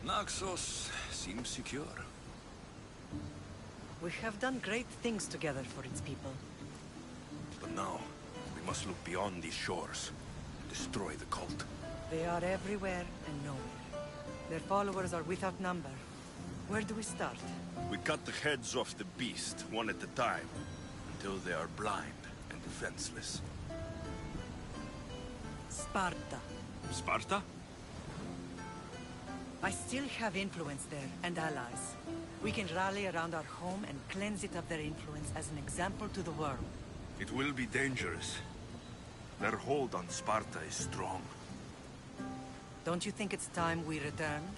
Naxos seems secure. We have done great things together for its people. But now, we must look beyond these shores. Destroy the cult. They are everywhere and nowhere. Their followers are without number. Where do we start? We cut the heads off the beast, one at a time, until they are blind and defenseless. Sparta. Sparta? I still have influence there, and allies. We can rally around our home and cleanse it of their influence as an example to the world. It will be dangerous. Their hold on Sparta is strong. Don't you think it's time we returned?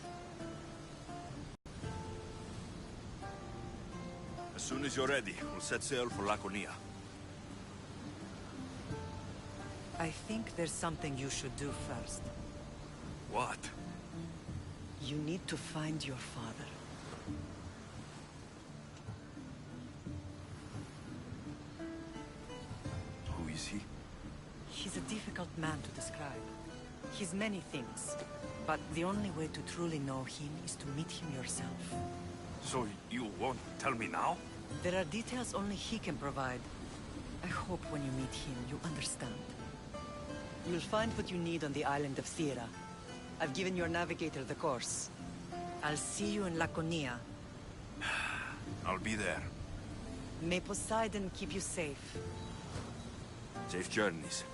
As soon as you're ready, we'll set sail for Laconia. I think there's something you should do first. What? You need to find your father. Who is he? He's a difficult man to describe. He's many things, but the only way to truly know him is to meet him yourself. So you won't tell me now? There are details only he can provide. I hope when you meet him, you understand. You'll find what you need on the island of Thera. I've given your navigator the course. I'll see you in Laconia. I'll be there. May Poseidon keep you safe. Safe journeys.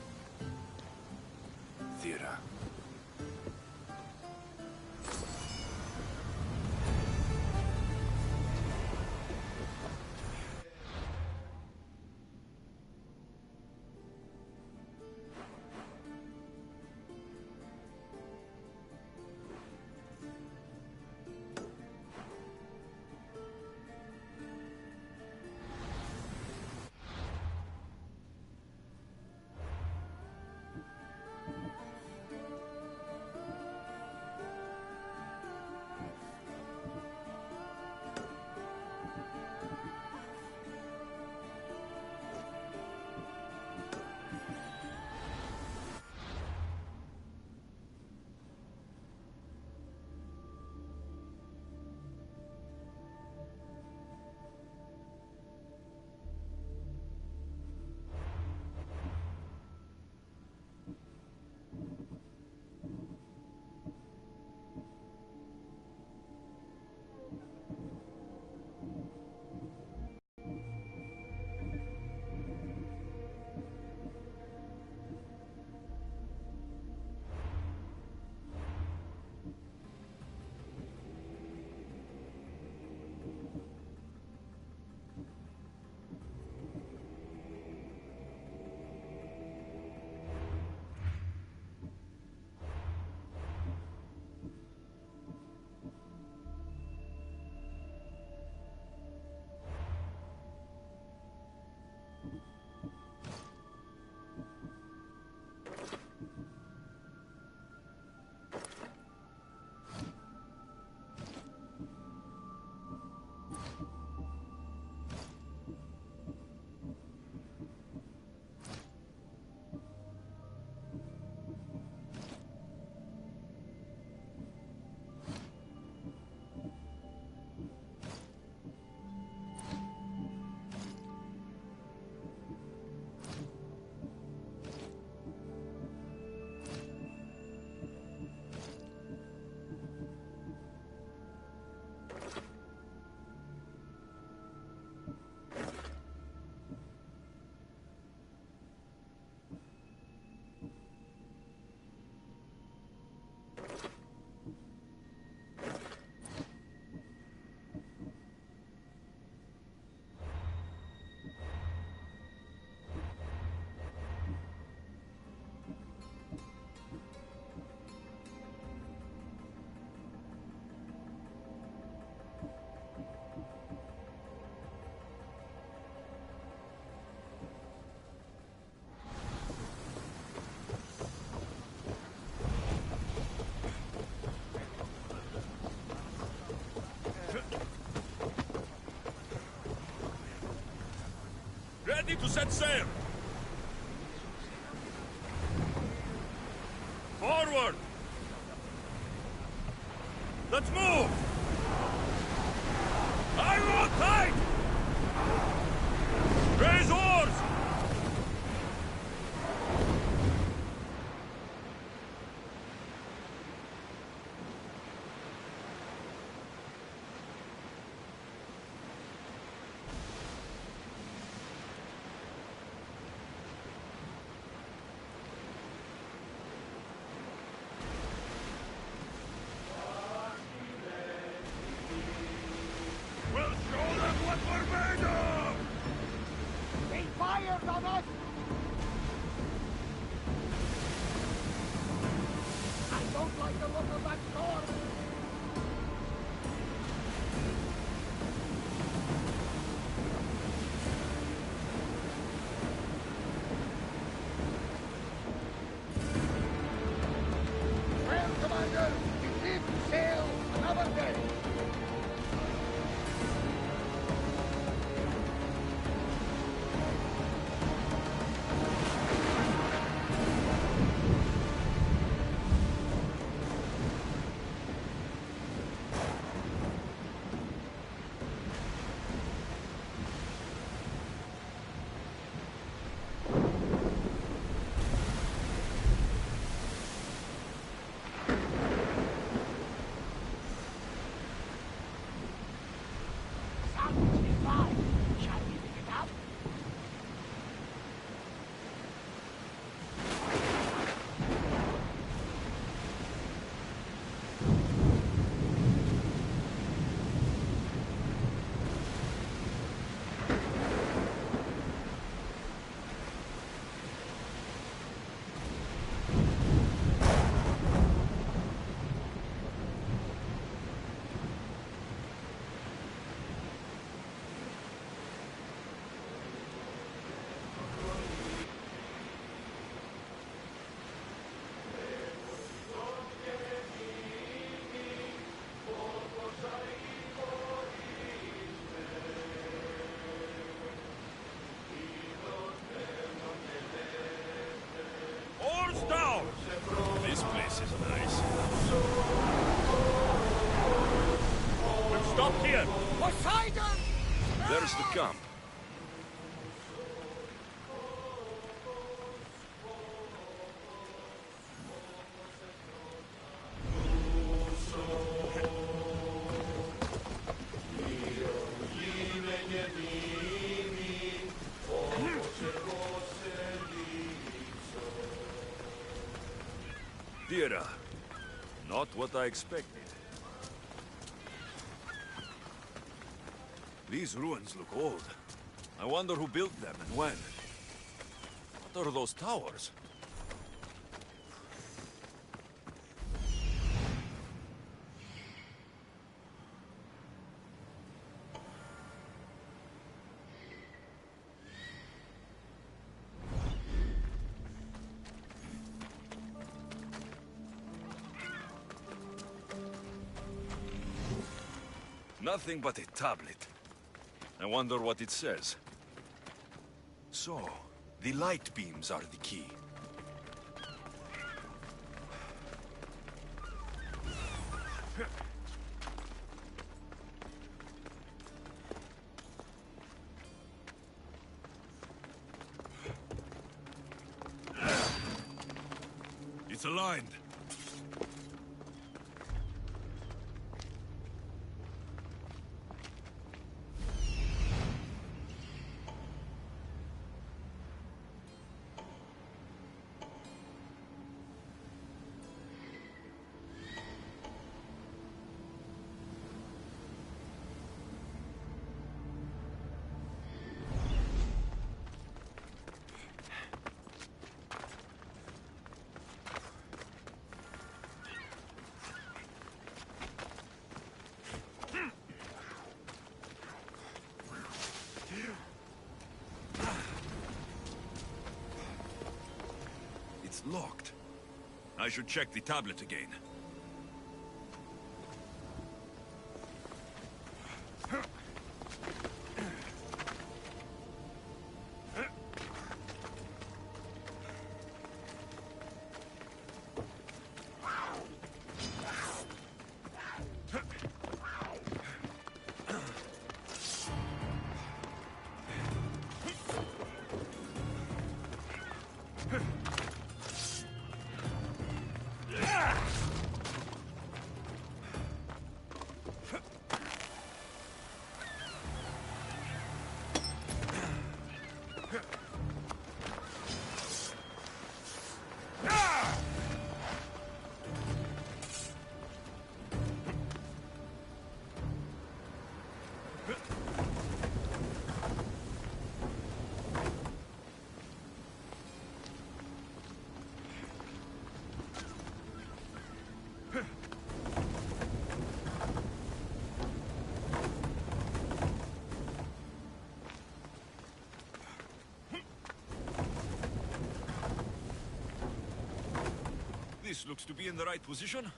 Thera. Ready to set sail! Forward! Let's move! I want tight! Raise oars! We'll show them what we're made of! They fired on us! I don't like the look of that storm! Well, Commander, we live to sail another day. Oars down! This place is nice. We've stopped here. Poseidon! There's the camp. Dira. Not what I expected. These ruins look old. I wonder who built them and when. What are those towers? Nothing but a tablet. I wonder what it says. So, the light beams are the key. It's aligned. It's locked. I should check the tablet again. looks to be in the right position.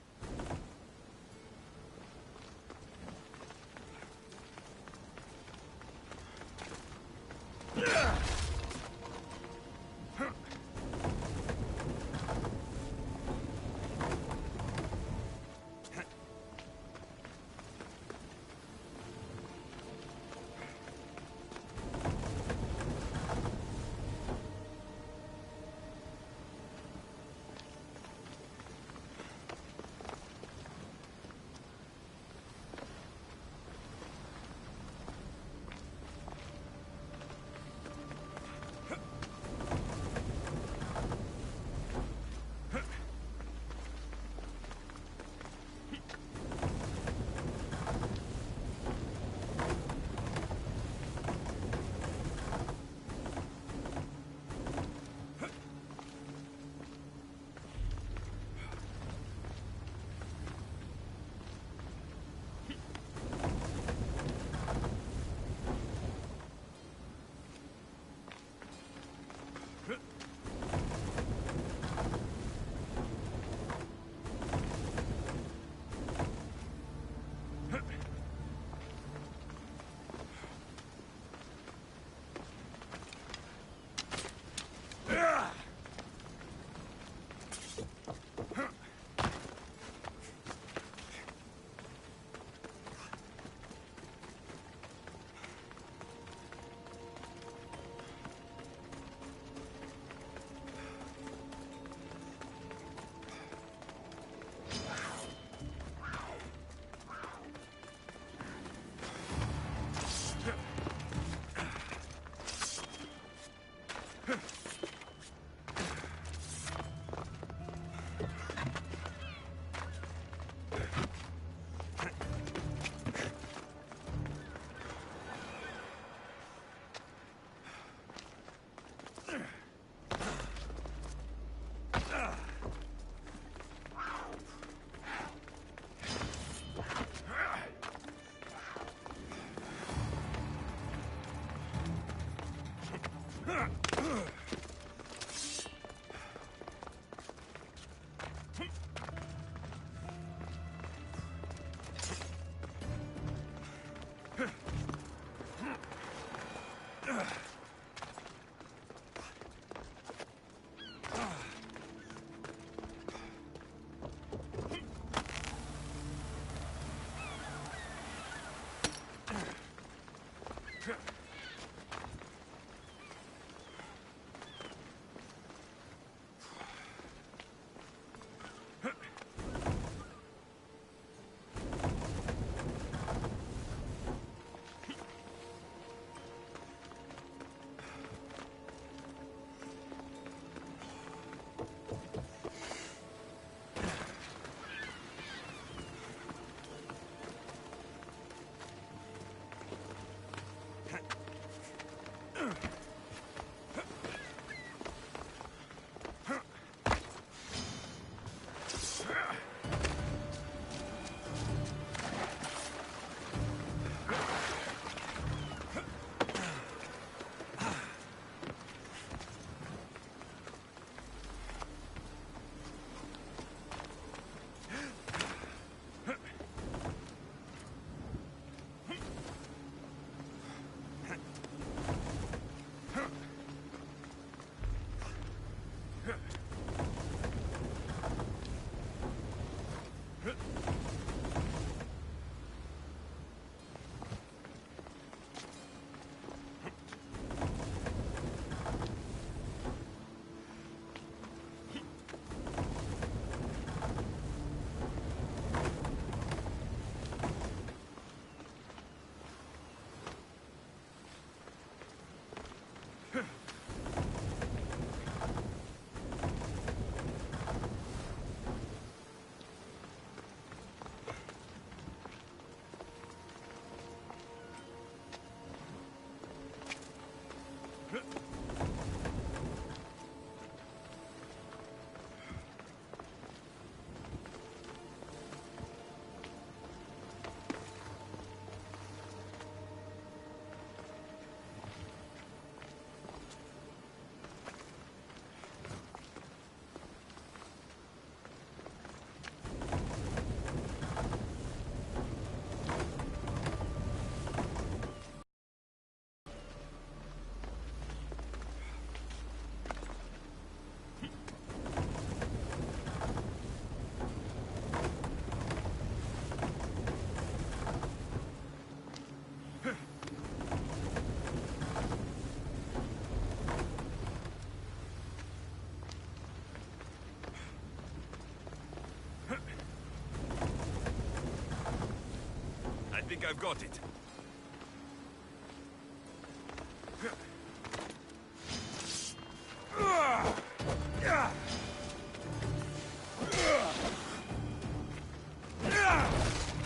think I've got it.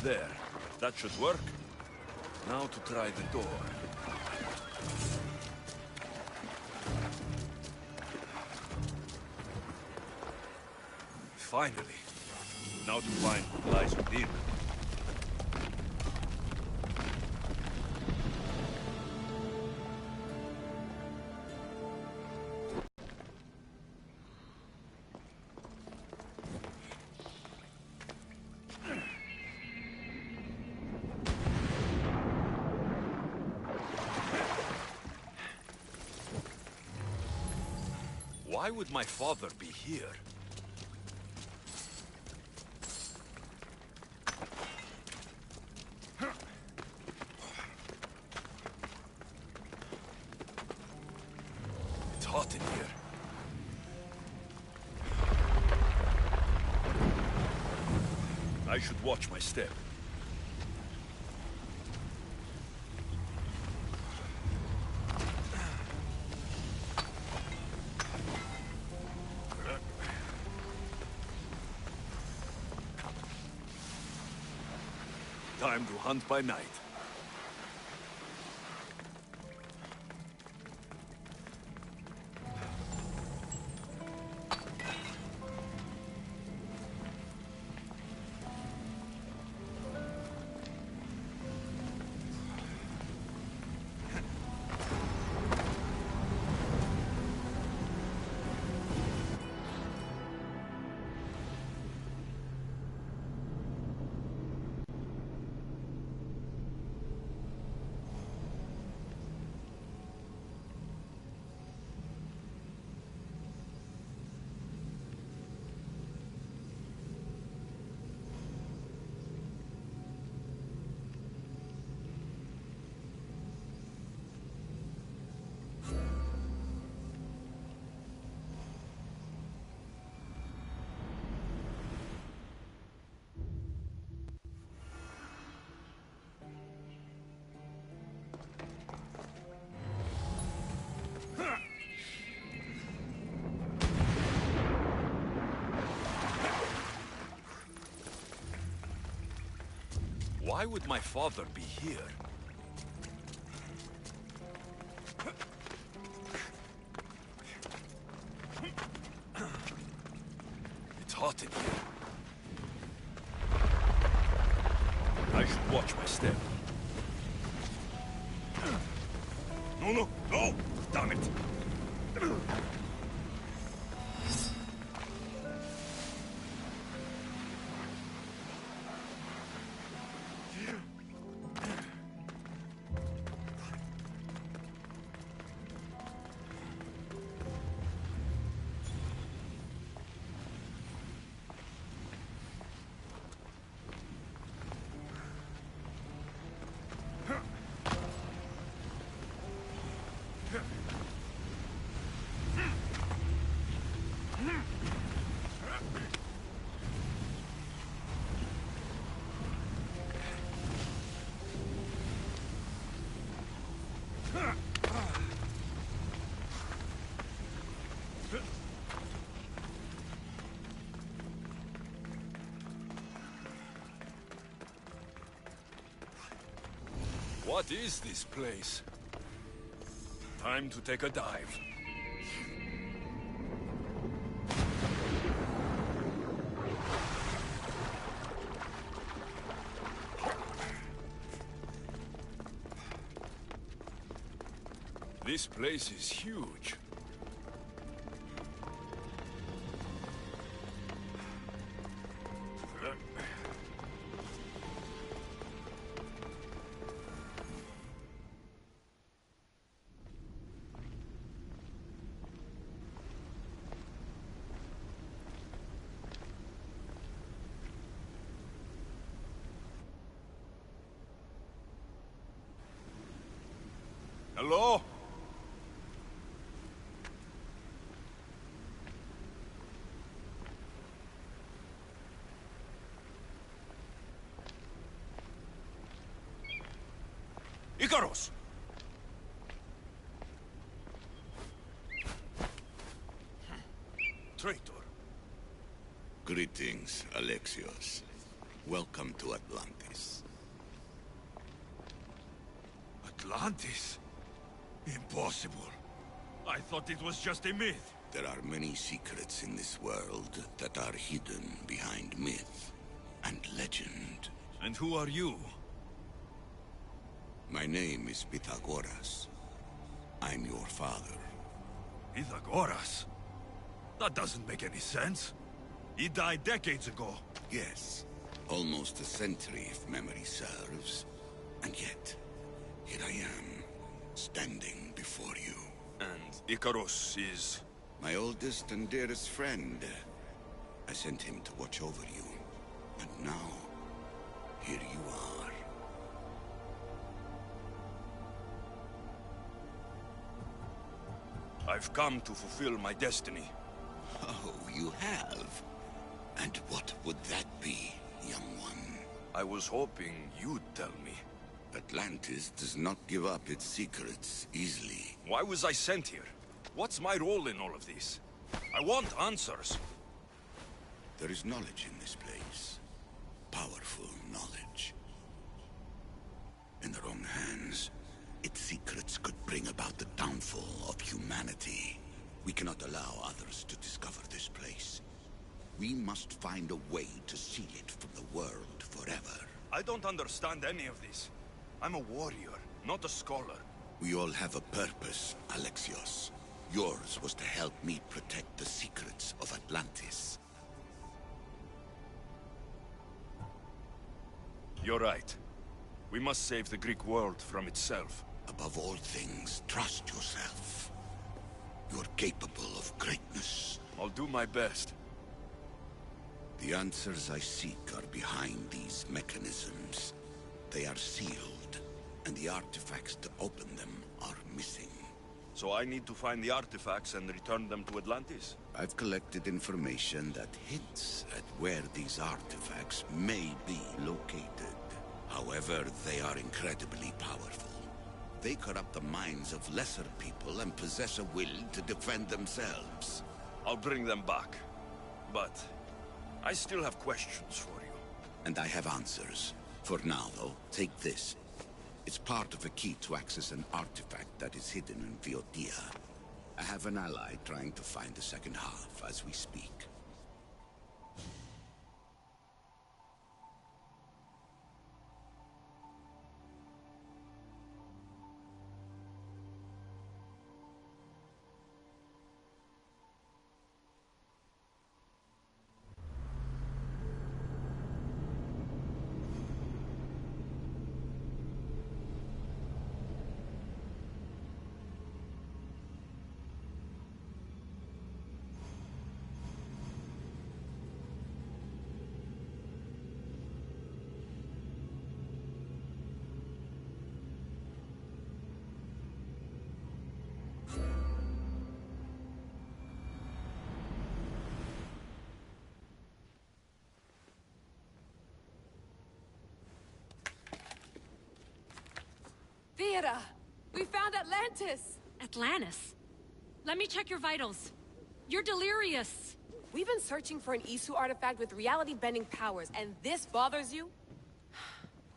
There. That should work. Now to try the door. Finally. Now to find what lies within. Why would my father be here? It's hot in here. I should watch my step. Time to hunt by night. Why would my father be here? It's hot in here. I should watch my step. No, no, no! Damn it! What is this place? Time to take a dive. This place is huge. Hello? Icarus! Traitor. Greetings, Alexios. Welcome to Atlantis. Atlantis? Impossible. I thought it was just a myth. There are many secrets in this world that are hidden behind myth and legend. And who are you? My name is Pythagoras. I'm your father. Pythagoras? That doesn't make any sense. He died decades ago. Yes, almost a century if memory serves. And yet, here I am, standing before you. And Icarus is... My oldest and dearest friend. I sent him to watch over you. And now, here you are. I've come to fulfill my destiny. Oh, you have? And what would that be, young one? I was hoping you'd tell me. Atlantis does not give up its secrets easily. Why was I sent here? What's my role in all of this? I want answers. There is knowledge in this place. Powerful knowledge. In the wrong hands, its secrets could bring about the downfall of humanity. We cannot allow others to discover this place. We must find a way to seal it from the world forever. I don't understand any of this. I'm a warrior, not a scholar. We all have a purpose, Alexios. Yours was to help me protect the secrets of Atlantis. You're right. We must save the Greek world from itself. Above all things, trust yourself. You're capable of greatness. I'll do my best. The answers I seek are behind these mechanisms. They are sealed, and the artifacts to open them are missing. So I need to find the artifacts and return them to Atlantis? I've collected information that hints at where these artifacts may be located. However, they are incredibly powerful. They corrupt the minds of lesser people and possess a will to defend themselves. I'll bring them back. But I still have questions for you. And I have answers. For now, though, take this. It's part of a key to access an artifact that is hidden in Viotia. I have an ally trying to find the second half as we speak. Theata! We found Atlantis! Atlantis? Let me check your vitals. You're delirious. We've been searching for an Isu artifact with reality-bending powers, and this bothers you?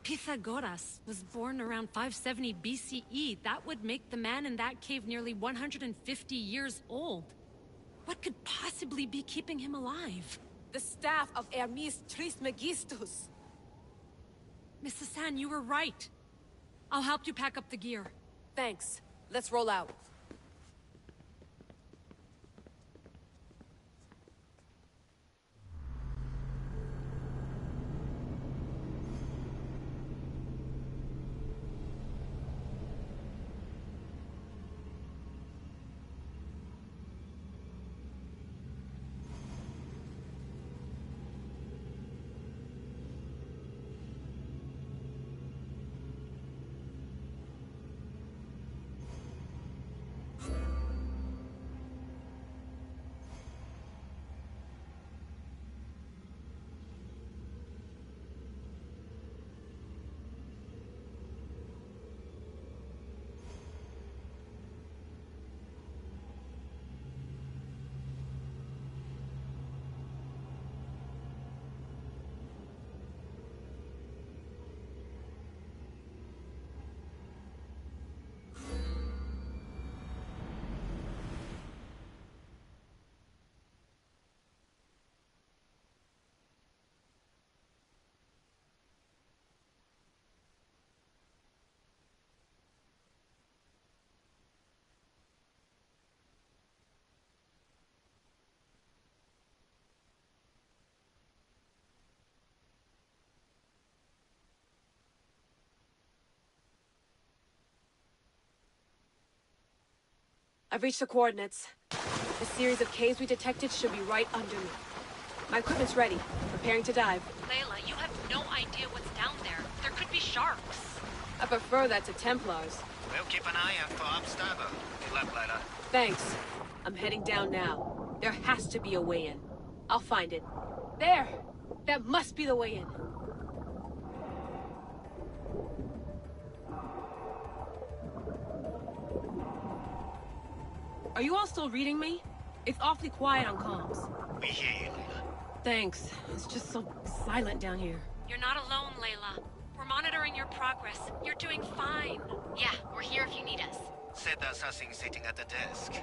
Pythagoras was born around 570 BCE. That would make the man in that cave nearly 150 years old. What could possibly be keeping him alive? The staff of Hermes Trismegistus. Mrs. San, you were right. I'll help you pack up the gear. Thanks. Let's roll out. I've reached the coordinates. The series of caves we detected should be right under me. My equipment's ready. Preparing to dive. Layla, you have no idea what's down there. There could be sharks. I prefer that to Templars. We'll keep an eye out for Abstergo. Good luck, Layla. Thanks. I'm heading down now. There has to be a way in. I'll find it. There! That must be the way in. Are you all still reading me? It's awfully quiet on comms. We hear you, Layla. Thanks. It's just so silent down here. You're not alone, Layla. We're monitoring your progress. You're doing fine. Yeah, we're here if you need us. Said that's us sitting at the desk.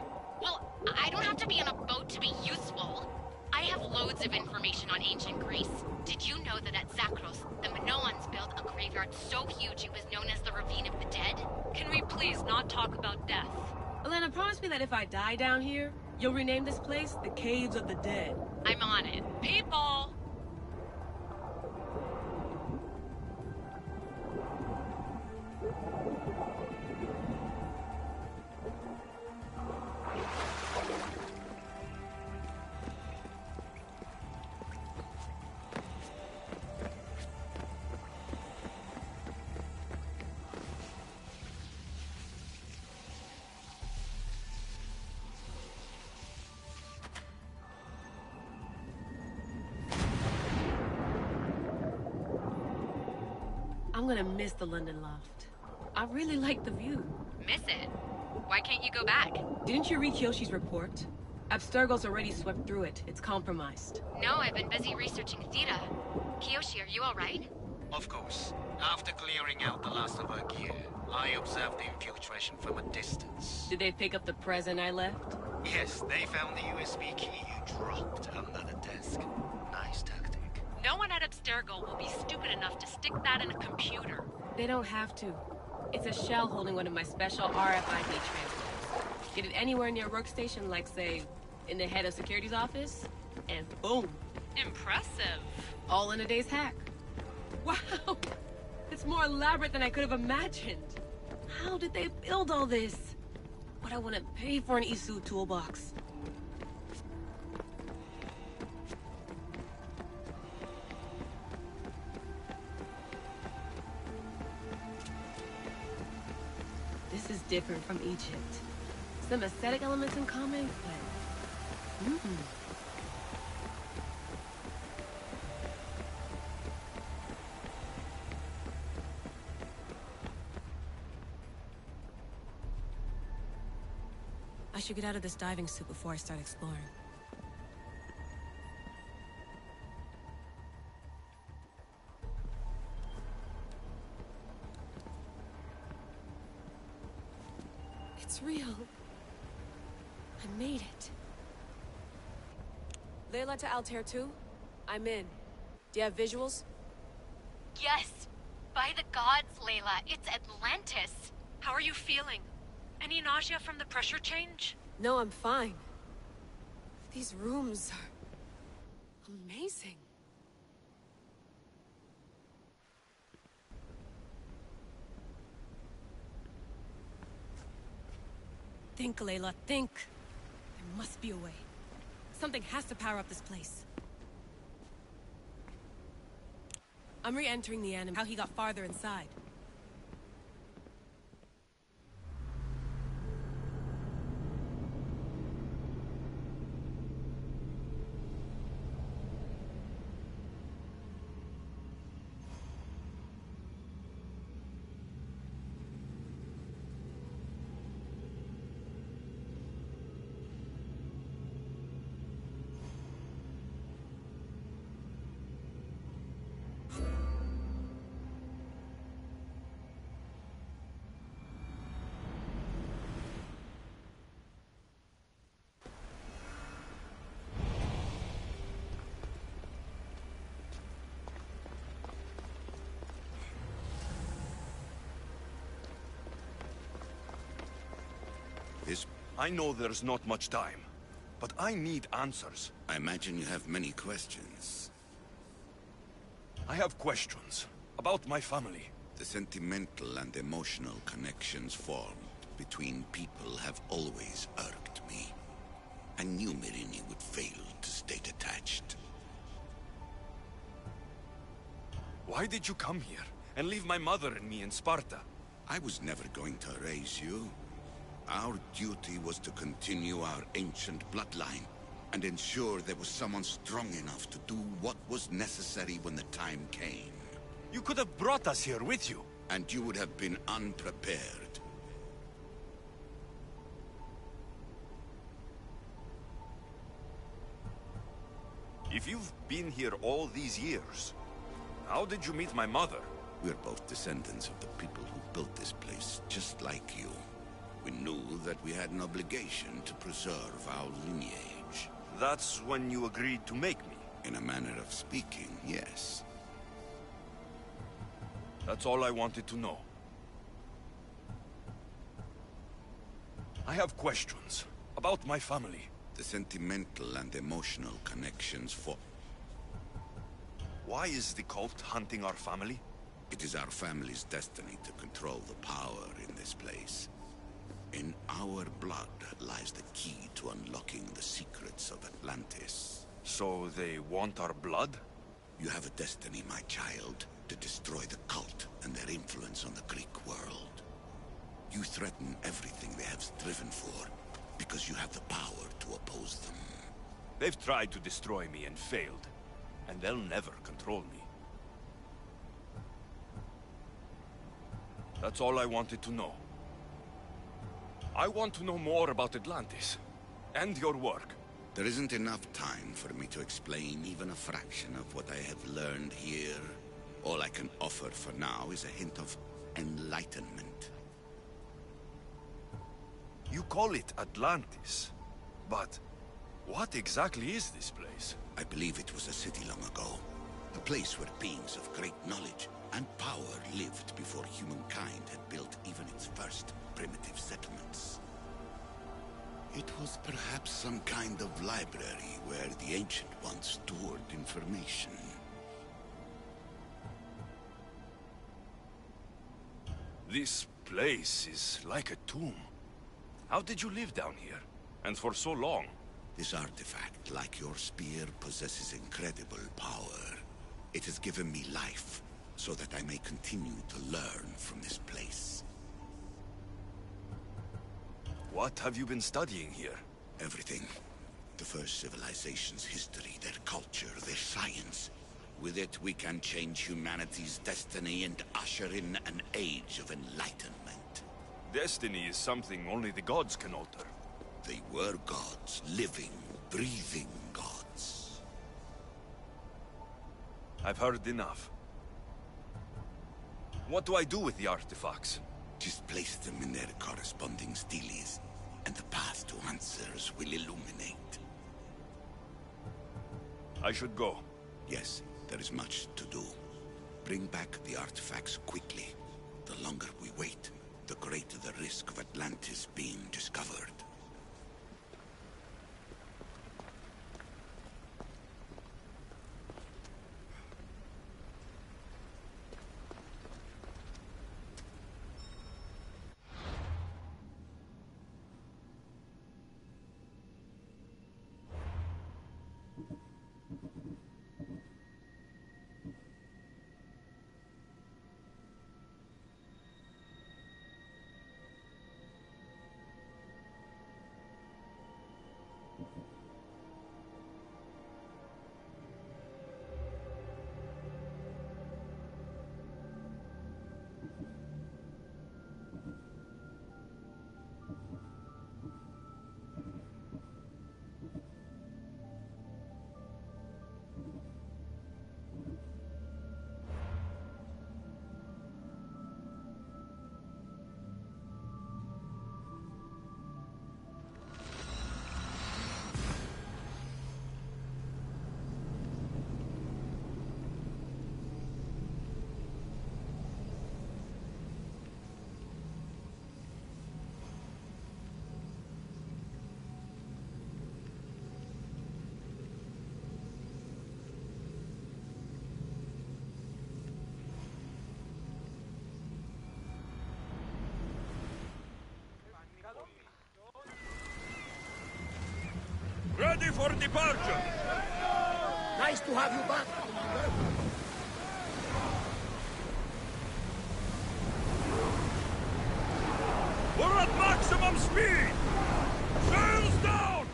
Well, I don't have to be on a boat to be useful. I have loads of information on ancient Greece. Did you know that at Zakros, the Minoans built a graveyard so huge it was known as the Ravine of the Dead? Can we please not talk about death? Elena, promise me that if I die down here, you'll rename this place the Caves of the Dead. I'm on it. People! I'm gonna miss the London loft. I really like the view. Miss it? Why can't you go back? Didn't you read Kyoshi's report? Abstergo's already swept through it. It's compromised. No, I've been busy researching Theta. Kiyoshi, are you alright? Of course. After clearing out the last of her gear, I observed the infiltration from a distance. Did they pick up the present I left? Yes, they found the USB key you dropped under the desk. Nice tactic. No one at Abstergo will be stupid enough to stick that in a computer. They don't have to. It's a shell holding one of my special RFID transmitters. Get it anywhere near a workstation, like, say, in the head of security's office, and boom. Impressive. All in a day's hack. Wow! It's more elaborate than I could have imagined. How did they build all this? What I wouldn't pay for an Isu toolbox. This is different from Egypt. Some aesthetic elements in common, but... I should get out of this diving suit before I start exploring. It's real. I made it. Layla to Altair 2? I'm in. Do you have visuals? Yes! By the gods, Layla, it's Atlantis! How are you feeling? Any nausea from the pressure change? No, I'm fine. These rooms are... amazing. Think, Layla, think. There must be a way. Something has to power up this place. I'm re-entering the anime. How he got farther inside. I know there's not much time, but I need answers. I imagine you have many questions. I have questions about my family. The sentimental and emotional connections formed. between people have always irked me. I knew Myrini would fail to stay detached. Why did you come here and leave my mother and me in Sparta? I was never going to erase you. Our duty was to continue our ancient bloodline and ensure there was someone strong enough to do what was necessary when the time came. You could have brought us here with you. And you would have been unprepared. If you've been here all these years, how did you meet my mother? We're both descendants of the people who built this place, just like you. We knew that we had an obligation to preserve our lineage. That's when you agreed to make me. In a manner of speaking, yes. That's all I wanted to know. I have questions about my family. The sentimental and emotional connections for... Why is the cult hunting our family? It is our family's destiny to control the power in this place. In our blood lies the key to unlocking the secrets of Atlantis. So they want our blood? You have a destiny, my child, to destroy the cult and their influence on the Greek world. You threaten everything they have striven for, because you have the power to oppose them. They've tried to destroy me and failed, and they'll never control me. That's all I wanted to know. I want to know more about Atlantis, and your work. There isn't enough time for me to explain even a fraction of what I have learned here. All I can offer for now is a hint of enlightenment. You call it Atlantis, but what exactly is this place? I believe it was a city long ago. A place where beings of great knowledge and power lived before humankind had built even its first primitive settlements. It was perhaps some kind of library where the Ancient Ones stored information. This place is like a tomb. How did you live down here? And for so long? This artifact, like your spear, possesses incredible power. It has given me life, so that I may continue to learn from this place. What have you been studying here? Everything. The first civilization's history, their culture, their science. With it, we can change humanity's destiny and usher in an age of enlightenment. Destiny is something only the gods can alter. They were gods, living, breathing gods. I've heard enough. What do I do with the artifacts? Just place them in their corresponding steles, and the path to answers will illuminate. I should go. Yes, there is much to do. Bring back the artifacts quickly. The longer we wait, the greater the risk of Atlantis being discovered. ready for departure! Nice to have you back, Commander. We're at maximum speed! Sails down!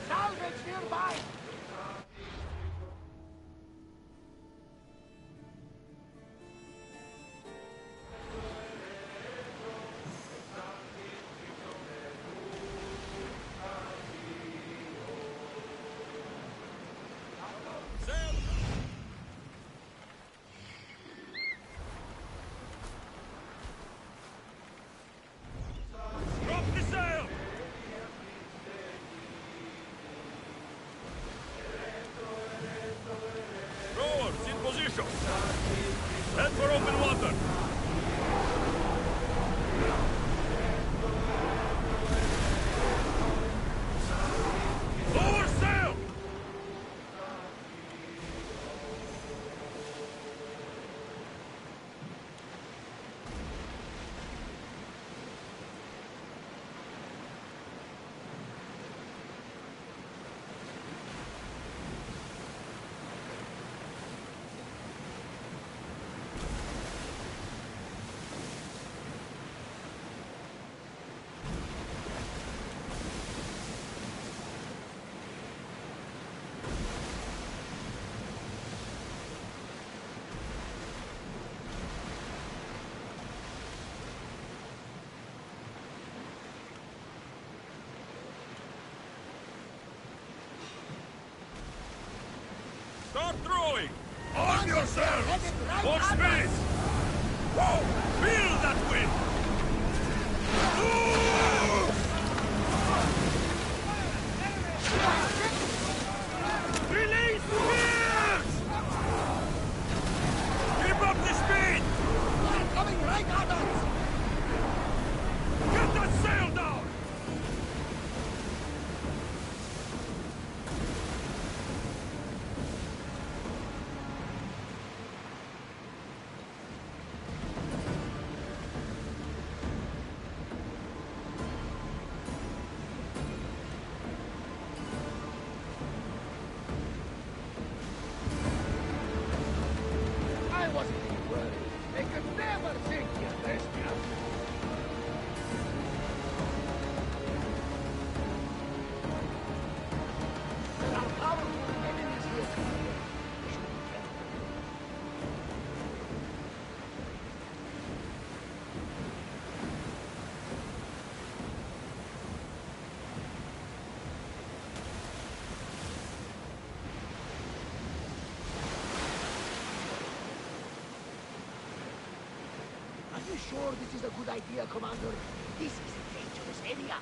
Salvage nearby! Drop the sail! Rowers in position! Head for open water! Lower sail! Start throwing! On yourselves! Watch space! Whoa! Feel that wind! Release spears! Keep up the speed! They're coming right at us! Get that sail down! I wasn't even worried. They could never think you bestia. There are powerful enemies here, Commander. We should be careful. Are you sure this is a good idea, Commander? This is a dangerous area.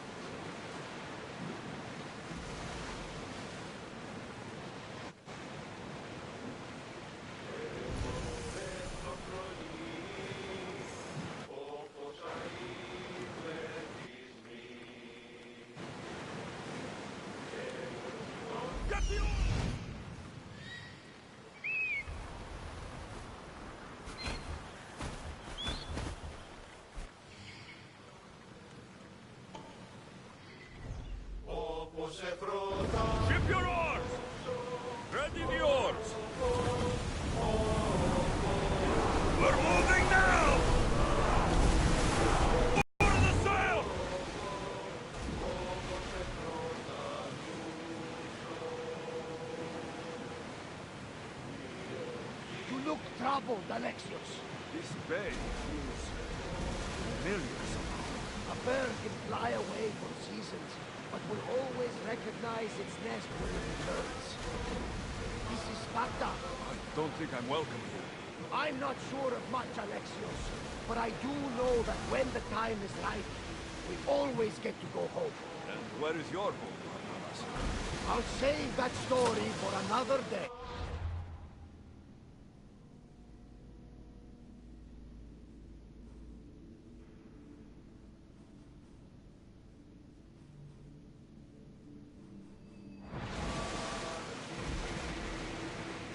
Get the oars! Ship your oars! Ready the oars! We're moving now! Over the sail! You look troubled, Alexios. This bay feels familiar somehow. A bird can fly away for seasons, but will always recognize its nest when it returns. This is Sparta. I don't think I'm welcome here. I'm not sure of much, Alexios, but I do know that when the time is right, we always get to go home. And where is your home, Barnabas? I'll save that story for another day.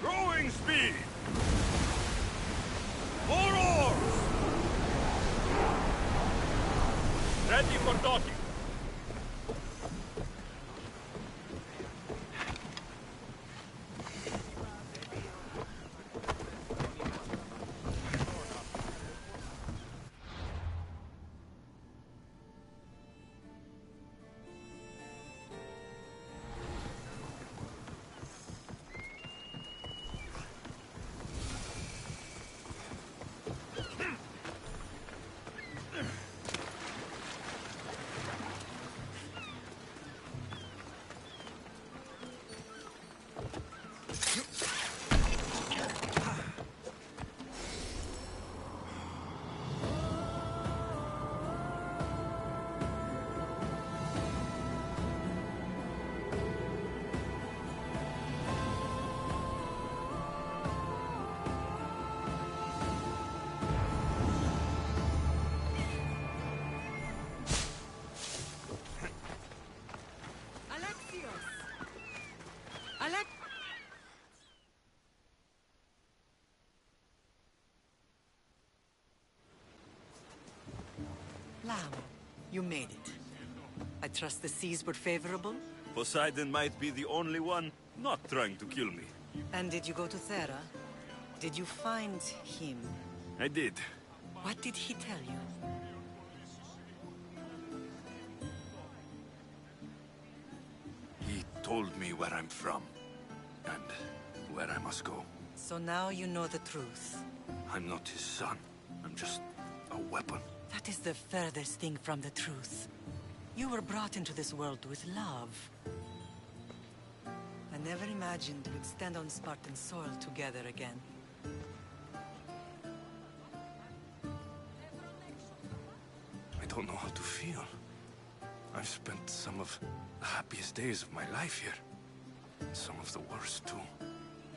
Rowing speed! More oars! Ready for docking. Alexios! Alex... Lam, you made it. I trust the seas were favorable? Poseidon might be the only one not trying to kill me. And did you go to Thera? Did you find him? I did. What did he tell you? He told me where I'm from. And where I must go. So now you know the truth. I'm not his son. I'm just a weapon. That is the furthest thing from the truth. You were brought into this world with love. I never imagined we'd stand on Spartan soil together again. I don't know how to feel. I've spent some of the happiest days of my life here. Some of the worst, too.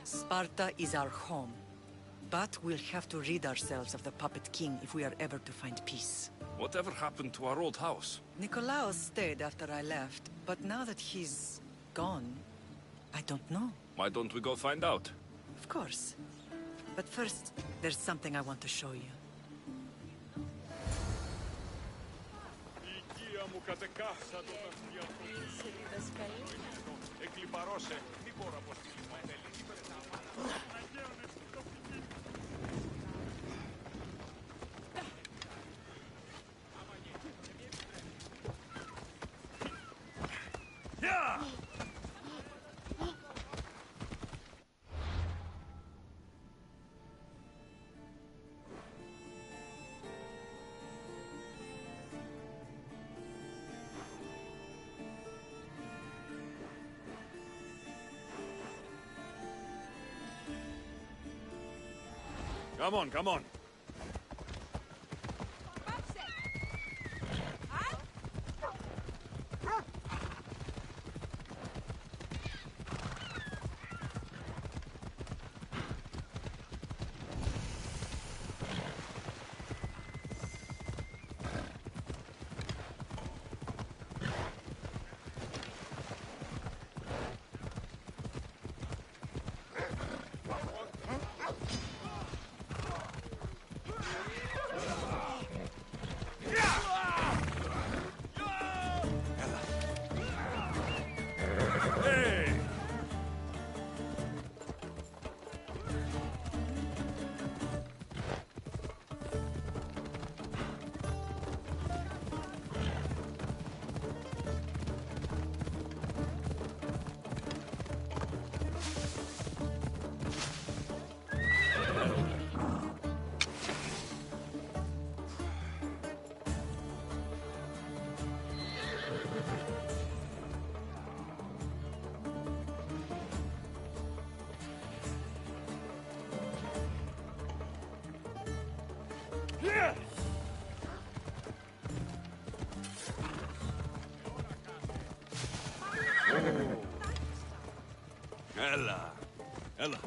Sparta is our home. But we'll have to rid ourselves of the Puppet King if we are ever to find peace. Whatever happened to our old house? Nikolaos stayed after I left, but now that he's gone, I don't know. Why don't we go find out? Of course. But first, there's something I want to show you. Yeah! Come on, come on. Ella. Ella.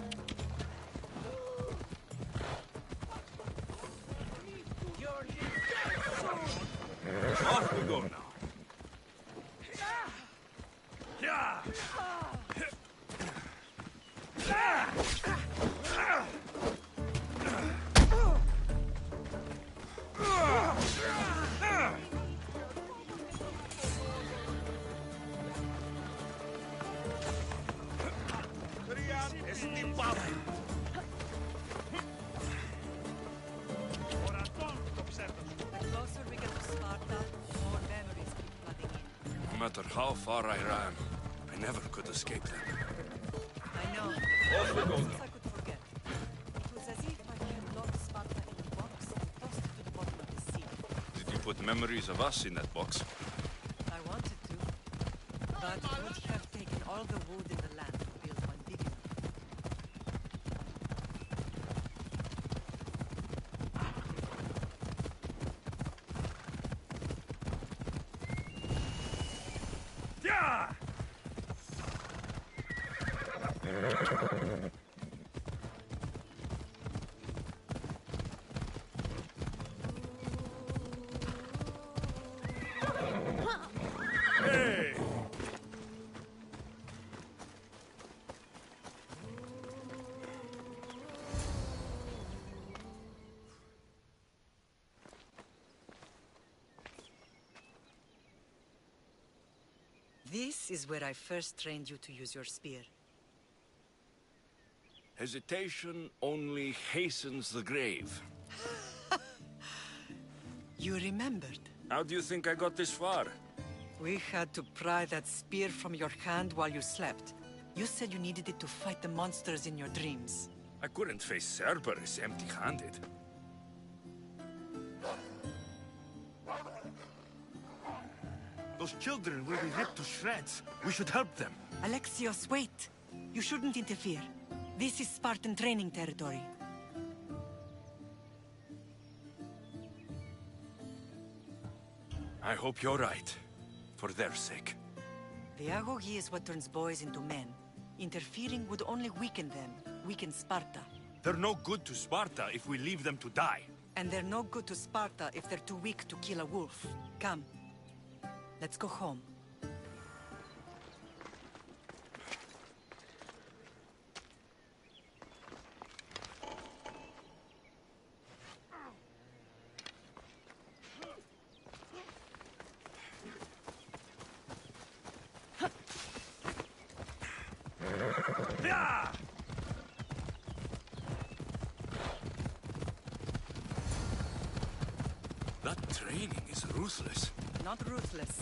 Off we go now. Yeah. The closer we get to Sparta, more memories keep flooding in. No matter how far I ran, I never could escape them. I know. Off we go Since now. I could forget. It was as if I had locked Sparta in a box and tossed it to the bottom of the sea. Did you put memories of us in that box? I wanted to, but it would have taken all the wood in the land to build one big enough. Yeah! Hey! This is where I first trained you to use your spear. Hesitation only hastens the grave. You remembered. How do you think I got this far? We had to pry that spear from your hand while you slept. You said you needed it to fight the monsters in your dreams. I couldn't face Cerberus empty-handed. Those children will be ripped to shreds. We should help them. Alexios, wait! You shouldn't interfere. This is Spartan training territory. I hope you're right. For their sake. The agoge is what turns boys into men. Interfering would only weaken them, weaken Sparta. They're no good to Sparta if we leave them to die. And they're no good to Sparta if they're too weak to kill a wolf. Come. Let's go home. Yeah! That training is ruthless. Not ruthless.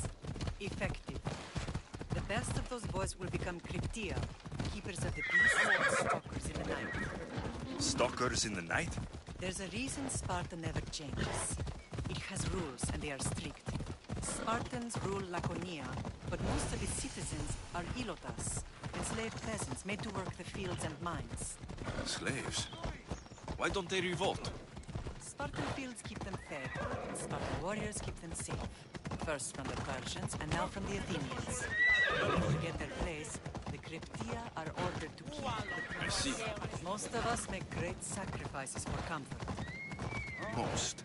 Effective. The best of those boys will become Cryptia, keepers of the peace and stalkers in the night. Stalkers in the night? There's a reason Sparta never changes. It has rules, and they are strict. Spartans rule Laconia, but most of its citizens are ilotas, enslaved peasants made to work the fields and mines. Slaves? Why don't they revolt? Spartan fields keep them fed, and Spartan warriors keep them safe. First from the Persians, and now from the Athenians. When they forget their place, the Cryptia are ordered to keep the I see. Most of us make great sacrifices for comfort. Most.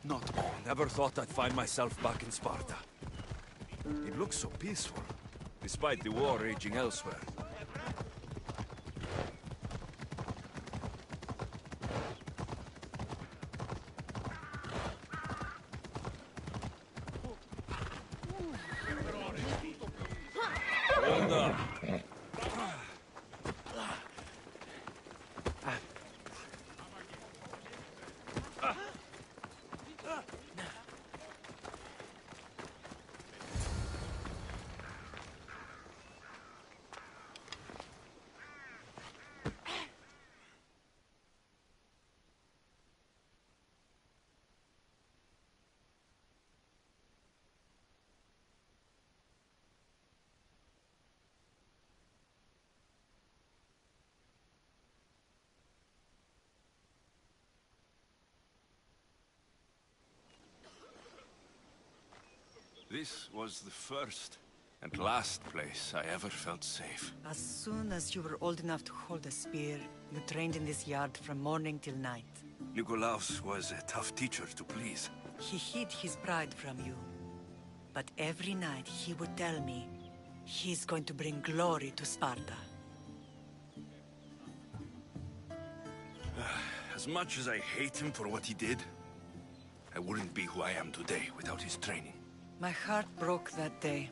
Not all. Never thought I'd find myself back in Sparta. It looks so peaceful, despite the war raging elsewhere. Hold up. This was the first And last place I ever felt safe. As soon as you were old enough to hold a spear, you trained in this yard from morning till night. Nikolaos was a tough teacher to please. He hid his pride from you. But every night he would tell me, he's going to bring glory to Sparta. As much as I hate him for what he did, I wouldn't be who I am today without his training. My heart broke that day.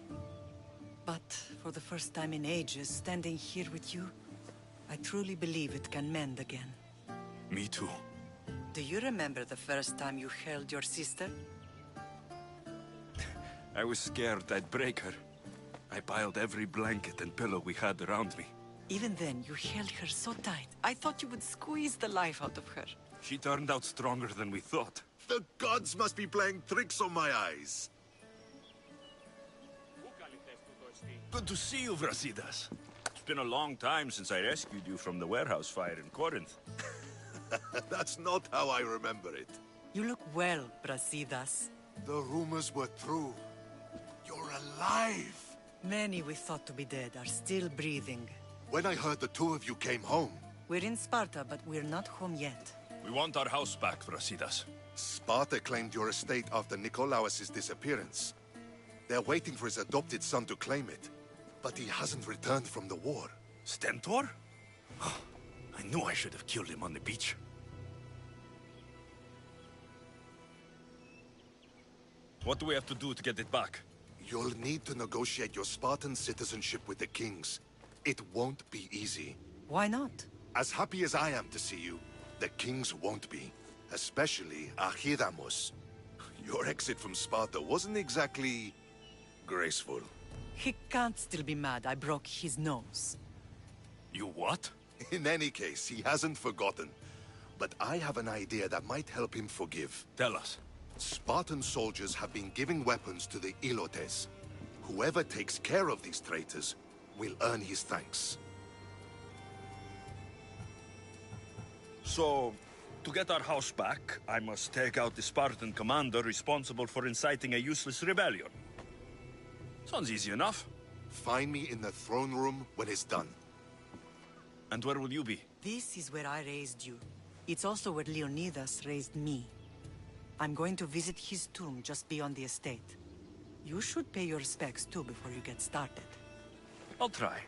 But for the first time in ages, standing here with you, I truly believe it can mend again. Me too. Do you remember the first time you held your sister? I was scared I'd break her. I piled every blanket and pillow we had around me. Even then, you held her so tight. I thought you would squeeze the life out of her. She turned out stronger than we thought. The gods must be playing tricks on my eyes. Good to see you, Brasidas. It's been a long time since I rescued you from the warehouse fire in Corinth. That's not how I remember it. You look well, Brasidas. The rumors were true. You're alive! Many we thought to be dead are still breathing. When I heard the two of you came home... We're in Sparta, but we're not home yet. We want our house back, Brasidas. Sparta claimed your estate after Nikolaos' disappearance. They're waiting for his adopted son to claim it. But he hasn't returned from the war. Stentor? I knew I should have killed him on the beach. What do we have to do to get it back? You'll need to negotiate your Spartan citizenship with the kings. It won't be easy. Why not? As happy as I am to see you, the kings won't be. Especially Archidamos. Your exit from Sparta wasn't exactly... graceful. He can't still be mad I broke his nose. You what? In any case, he hasn't forgotten. But I have an idea that might help him forgive. Tell us. Spartan soldiers have been giving weapons to the Ilotes. Whoever takes care of these traitors will earn his thanks. So, to get our house back, I must take out the Spartan commander responsible for inciting a useless rebellion. Sounds easy enough. Find me in the throne room when it's done. And where will you be? This is where I raised you. It's also where Leonidas raised me. I'm going to visit his tomb just beyond the estate. You should pay your respects too before you get started. I'll try.